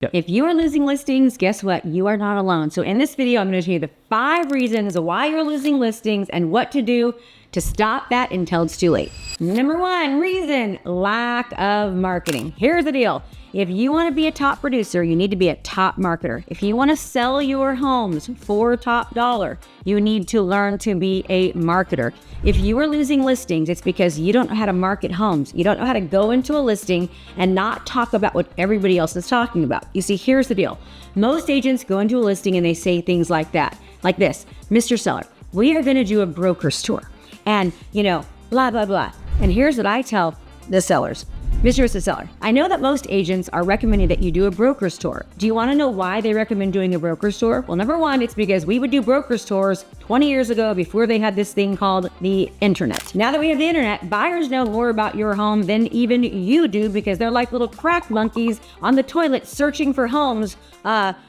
Yep. If you are losing listings, guess what? You are not alone. So in this video, I'm going to show you the 5 reasons why you're losing listings and what to do to stop that until it's too late. Number 1 reason, lack of marketing. Here's the deal. If you want to be a top producer, you need to be a top marketer. If you want to sell your homes for top dollar, you need to learn to be a marketer. If you are losing listings, it's because you don't know how to market homes. You don't know how to go into a listing and not talk about what everybody else is talking about. You see, here's the deal. Most agents go into a listing and they say things like that, like this: Mr. Seller, we are going to do a broker's tour. And, blah, blah, blah. And here's what I tell the sellers. Mr. Seller, I know that most agents are recommending that you do a broker's tour. Do you want to know why they recommend doing a broker's tour? Well, number 1, it's because we would do broker's tours 20 years ago before they had this thing called the internet. Now that we have the internet, buyers know more about your home than even you do because they're like little crack monkeys on the toilet searching for homes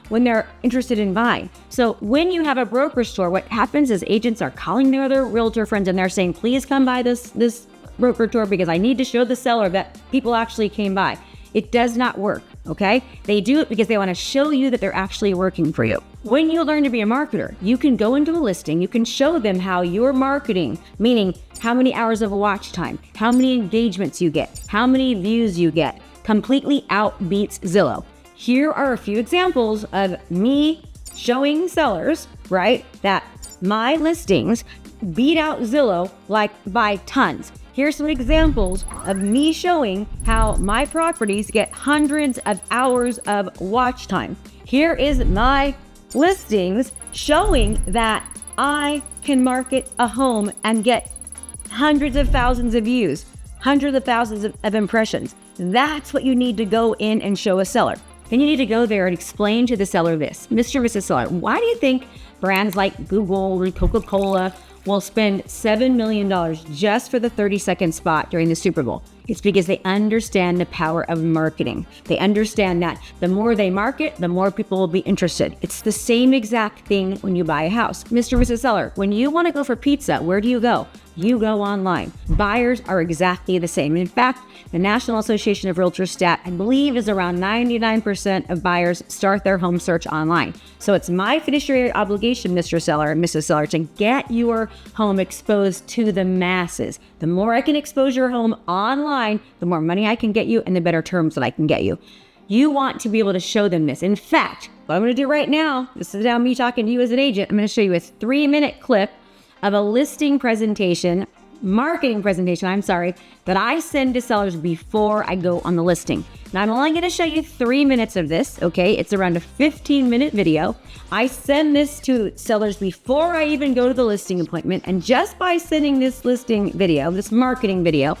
when they're interested in buying. So when you have a broker's tour, what happens is agents are calling their other realtor friends and they're saying, please come by this broker tour because I need to show the seller that people actually came by. It does not work, okay? They do it because they want to show you that they're actually working for you. When you learn to be a marketer, you can go into a listing, you can show them how you're marketing, meaning how many hours of watch time, how many engagements you get, how many views you get, completely outbeats Zillow. Here are a few examples of me showing sellers, right, that my listings beat out Zillow like by tons. Here's some examples of me showing how my properties get hundreds of hours of watch time. Here is my listings showing that I can market a home and get hundreds of thousands of views, hundreds of thousands of impressions. That's what you need to go in and show a seller. Then you need to go there and explain to the seller this: Mr. and Mrs. Seller, why do you think brands like Google or Coca-Cola will spend $7 million just for the 30-second spot during the Super Bowl? It's because they understand the power of marketing. They understand that the more they market, the more people will be interested. It's the same exact thing when you buy a house. Mr. and Mrs. Seller, when you want to go for pizza, where do you go? You go online. Buyers are exactly the same. In fact, the National Association of Realtors stat, I believe, is around 99% of buyers start their home search online. So it's my fiduciary obligation, Mr. Seller and Mrs. Seller, to get your home exposed to the masses. The more I can expose your home online, the more money I can get you and the better terms that I can get you. You want to be able to show them this. In fact, what I'm going to do right now, this is now me talking to you as an agent, I'm going to show you a 3-minute clip of a listing presentation, marketing presentation, that I send to sellers before I go on the listing. Now I'm only going to show you 3 minutes of this, okay? It's around a 15-minute video. I send this to sellers before I even go to the listing appointment, and just by sending this listing video, this marketing video,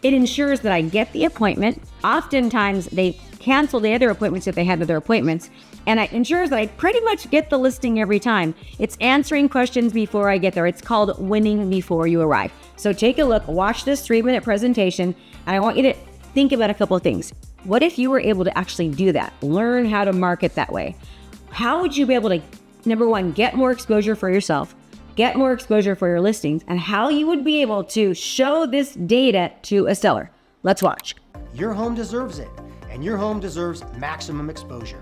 it ensures that I get the appointment. Oftentimes they cancel the other appointments if they had other appointments, and it ensures that I pretty much get the listing every time. It's answering questions before I get there. It's called winning before you arrive. So take a look, watch this 3-minute presentation, and I want you to think about a couple of things. What if you were able to actually do that? Learn how to market that way. How would you be able to, number 1, get more exposure for yourself, get more exposure for your listings, and how you would be able to show this data to a seller? Let's watch. Your home deserves it, and your home deserves maximum exposure.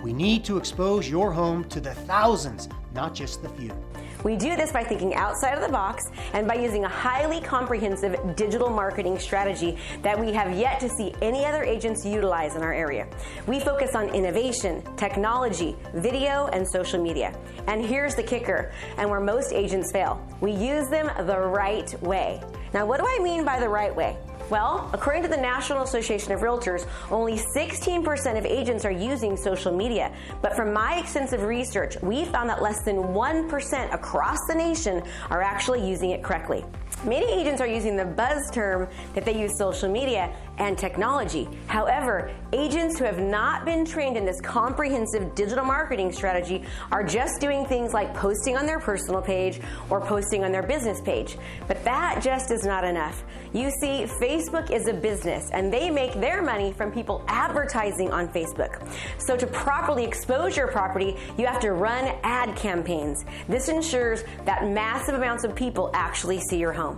We need to expose your home to the thousands, not just the few. We do this by thinking outside of the box and by using a highly comprehensive digital marketing strategy that we have yet to see any other agents utilize in our area. We focus on innovation, technology, video, and social media. And here's the kicker, and where most agents fail: we use them the right way. Now, what do I mean by the right way? Well, according to the National Association of Realtors, only 16% of agents are using social media. But from my extensive research, we found that less than 1% across the nation are actually using it correctly. Many agents are using the buzz term that they use social media and technology. However, agents who have not been trained in this comprehensive digital marketing strategy are just doing things like posting on their personal page or posting on their business page. But that just is not enough. You see, Facebook is a business and they make their money from people advertising on Facebook. So to properly expose your property, you have to run ad campaigns. This ensures that massive amounts of people actually see your home.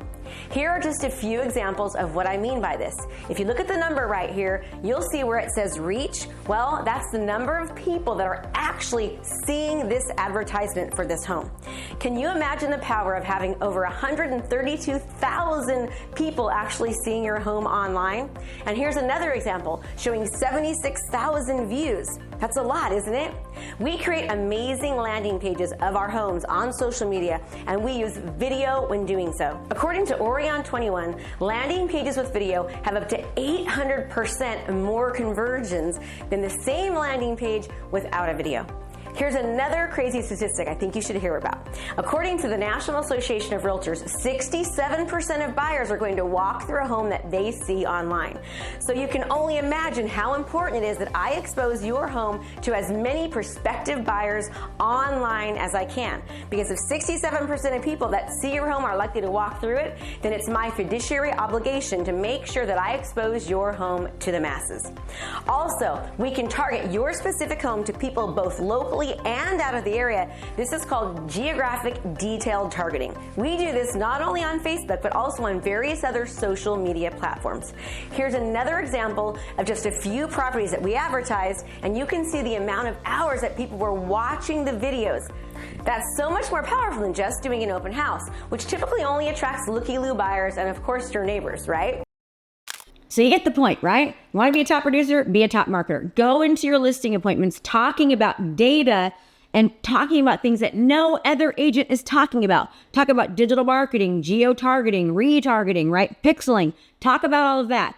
Here are just a few examples of what I mean by this. If you look at the number right here, you'll see where it says reach. Well, that's the number of people that are actually seeing this advertisement for this home. Can you imagine the power of having over 132,000 people actually seeing your home online? And here's another example showing 76,000 views. That's a lot, isn't it? We create amazing landing pages of our homes on social media, and we use video when doing so. According to Orion 21, landing pages with video have up to 800% more conversions than the same landing page without a video. Here's another crazy statistic I think you should hear about. According to the National Association of Realtors, 67% of buyers are going to walk through a home that they see online. So you can only imagine how important it is that I expose your home to as many prospective buyers online as I can. Because if 67% of people that see your home are likely to walk through it, then it's my fiduciary obligation to make sure that I expose your home to the masses. Also, we can target your specific home to people both locally and out of the area. This is called geographic detailed targeting. We do this not only on Facebook, but also on various other social media platforms. Here's another example of just a few properties that we advertised, and you can see the amount of hours that people were watching the videos. That's so much more powerful than just doing an open house, which typically only attracts looky-loo buyers and of course your neighbors, right? So you get the point, right? You want to be a top producer? Be a top marketer. Go into your listing appointments talking about data and talking about things that no other agent is talking about. Talk about digital marketing, geo-targeting, retargeting, right? Pixeling. Talk about all of that.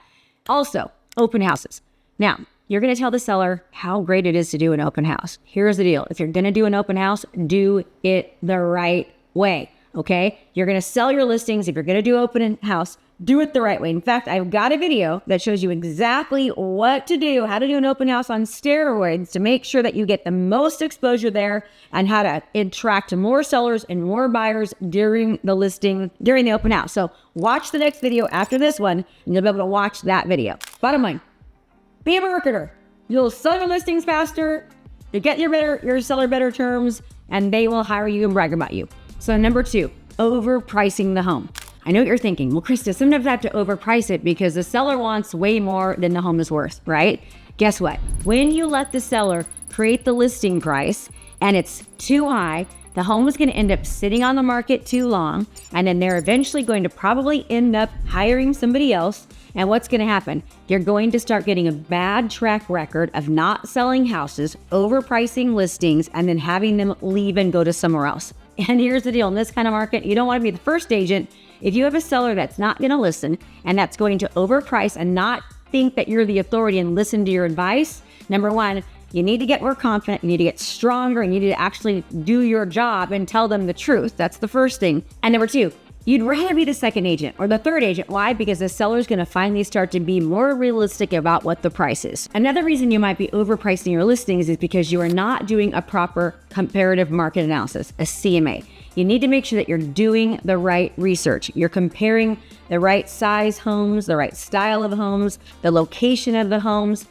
Also, open houses. Now, you're going to tell the seller how great it is to do an open house. Here's the deal. If you're going to do an open house, do it the right way, okay? You're going to sell your listings. If you're going to do open house, do it the right way. In fact, I've got a video that shows you exactly what to do, how to do an open house on steroids to make sure that you get the most exposure there and how to attract more sellers and more buyers during the open house. So watch the next video after this one and you'll be able to watch that video. Bottom line, be a marketer. You'll sell your listings faster, you get your seller better terms, and they will hire you and brag about you. So number 2, overpricing the home. I know what you're thinking. Well, Krista, sometimes I have to overprice it because the seller wants way more than the home is worth, right? Guess what? When you let the seller create the listing price and it's too high, the home is going to end up sitting on the market too long, and then they're eventually going to probably end up hiring somebody else. And what's going to happen? You're going to start getting a bad track record of not selling houses, overpricing listings, and then having them leave and go to somewhere else. And here's the deal. In this kind of market, you don't want to be the first agent. If you have a seller that's not going to listen and that's going to overprice and not think that you're the authority and listen to your advice, number 1, you need to get more confident, you need to get stronger, and you need to actually do your job and tell them the truth. That's the first thing. And number 2, you'd rather be the second agent or the third agent. Why? Because the seller's going to finally start to be more realistic about what the price is. Another reason you might be overpricing your listings is because you are not doing a proper comparative market analysis, a CMA. You need to make sure that you're doing the right research. You're comparing the right size homes, the right style of homes, the location of the homes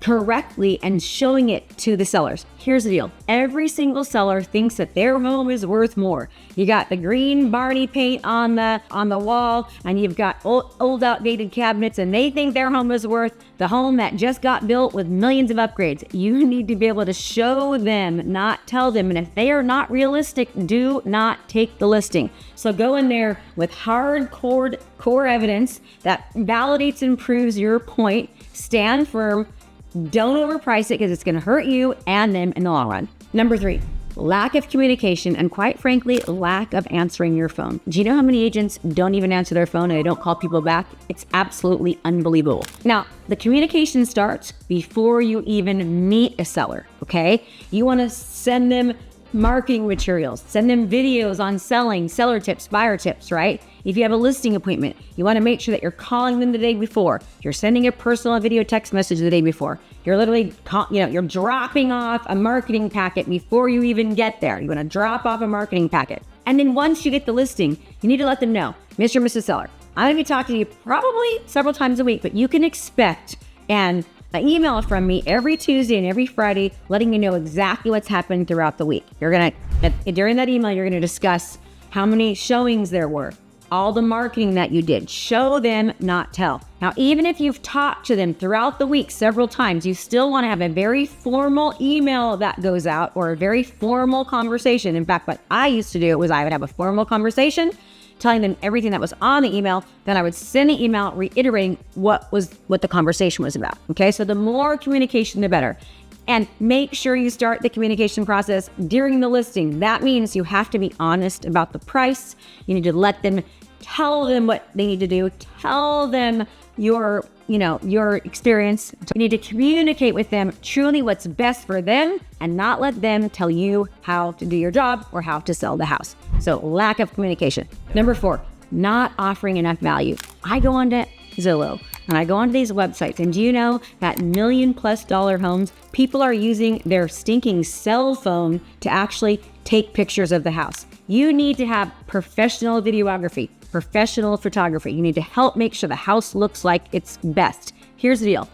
correctly and showing it to the sellers. Here's the deal. Every single seller thinks that their home is worth more. You got the green Barney paint on the wall, and you've got old outdated cabinets, and they think their home is worth the home that just got built with millions of upgrades. You need to be able to show them, not tell them. And if they are not realistic, do not take the listing. So go in there with hardcore core evidence that validates and proves your point. Stand firm. Don't overprice it because it's going to hurt you and them in the long run. Number 3, lack of communication and, quite frankly, lack of answering your phone. Do you know how many agents don't even answer their phone and they don't call people back? It's absolutely unbelievable. Now, the communication starts before you even meet a seller, okay? You want to send them marketing materials, send them videos on selling, seller tips, buyer tips, right? If you have a listing appointment, you want to make sure that you're calling them the day before. You're sending a personal video text message the day before. You're literally, you're dropping off a marketing packet before you even get there. You want to drop off a marketing packet. And then once you get the listing, you need to let them know, Mr. and Mrs. Seller, I'm going to be talking to you probably several times a week, but you can expect an email from me every Tuesday and every Friday, letting you know exactly what's happening throughout the week. During that email, you're going to discuss how many showings there were, all the marketing that you did. Show them, not tell. Now, even if you've talked to them throughout the week several times, you still want to have a very formal email that goes out or a very formal conversation. In fact, what I used to do was I would have a formal conversation telling them everything that was on the email. Then I would send the email reiterating what the conversation was about. Okay, so the more communication, the better. And make sure you start the communication process during the listing. That means you have to be honest about the price. You need to tell them what they need to do. Tell them your experience. You need to communicate with them truly what's best for them and not let them tell you how to do your job or how to sell the house. So lack of communication. Number 4, not offering enough value. I go onto Zillow and I go onto these websites, and do you know that $1 million+ homes, people are using their stinking cell phone to actually take pictures of the house. You need to have professional videography, professional photography. You need to help make sure the house looks like it's best. Here's the deal.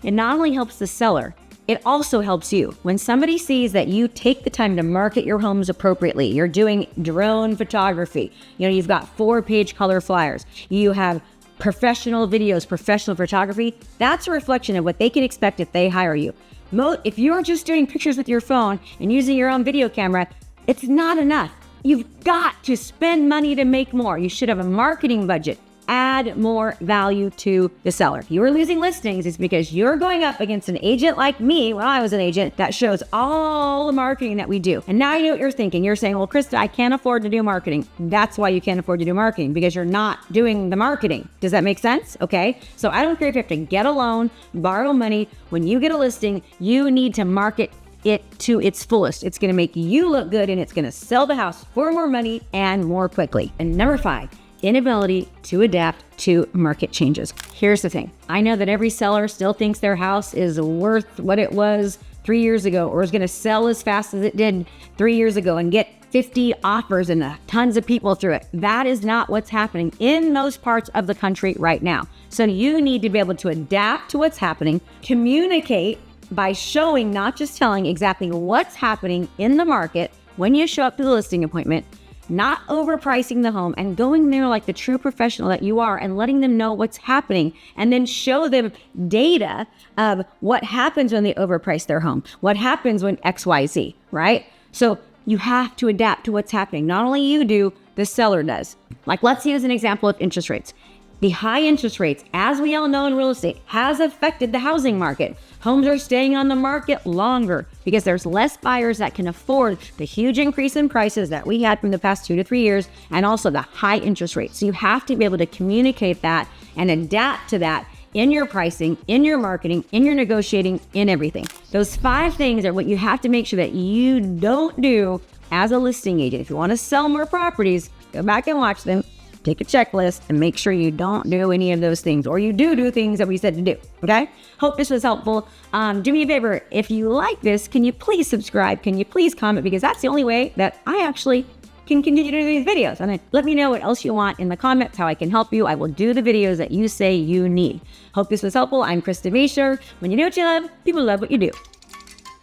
It not only helps the seller, it also helps you. When somebody sees that you take the time to market your homes appropriately, you're doing drone photography, you've got 4-page color flyers, you have professional videos, professional photography, that's a reflection of what they can expect if they hire you. If you're just doing pictures with your phone and using your own video camera, it's not enough. You've got to spend money to make more. You should have a marketing budget. Add more value to the seller. If you're losing listings, it's because you're going up against an agent like me when I was an agent that shows all the marketing that we do. And now you know what you're thinking. You're saying, well, Krista, I can't afford to do marketing. That's why you can't afford to do marketing, because you're not doing the marketing. Does that make sense? Okay. So I don't care if you have to get a loan, borrow money. When you get a listing, you need to market it to its fullest. It's going to make you look good, and it's going to sell the house for more money and more quickly. And number 5, inability to adapt to market changes. Here's the thing. I know that every seller still thinks their house is worth what it was 3 years ago, or is going to sell as fast as it did 3 years ago and get 50 offers and tons of people through it. That is not what's happening in most parts of the country right now. So you need to be able to adapt to what's happening, communicate by showing, not just telling, exactly what's happening in the market when you show up to the listing appointment, not overpricing the home, and going there like the true professional that you are and letting them know what's happening, and then show them data of what happens when they overprice their home, what happens when XYZ, right? So you have to adapt to what's happening. Not only you do, the seller does. Like, let's use an example of interest rates. The high interest rates, as we all know in real estate, has affected the housing market. Homes are staying on the market longer because there's less buyers that can afford the huge increase in prices that we had from the past 2 to 3 years, and also the high interest rates. So you have to be able to communicate that and adapt to that in your pricing, in your marketing, in your negotiating, in everything. Those 5 things are what you have to make sure that you don't do as a listing agent. If you want to sell more properties, go back and watch them. Take a checklist and make sure you don't do any of those things, or you do things that we said to do. Okay? Hope this was helpful. Do me a favor. If you like this, can you please subscribe? Can you please comment? Because that's the only way that I actually can continue to do these videos. And then let me know what else you want in the comments, how I can help you. I will do the videos that you say you need. Hope this was helpful. I'm Krista Mashore. When you know what you love, people love what you do.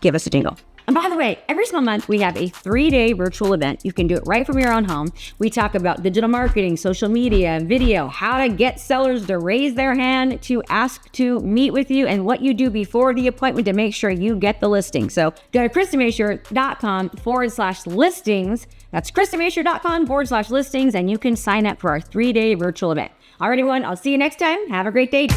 Give us a jingle. And by the way, every single month we have a 3-day virtual event. You can do it right from your own home. We talk about digital marketing, social media, video, how to get sellers to raise their hand to ask to meet with you, and what you do before the appointment to make sure you get the listing. So go to KristaMashore.com/listings. That's KristaMashore.com/listings, and you can sign up for our 3-day virtual event. All right, everyone, I'll see you next time. Have a great day.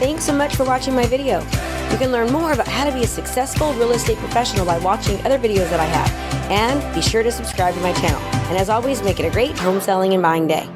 Thanks so much for watching my video. You can learn more about how to be a successful real estate professional by watching other videos that I have. And be sure to subscribe to my channel. And as always, make it a great home selling and buying day.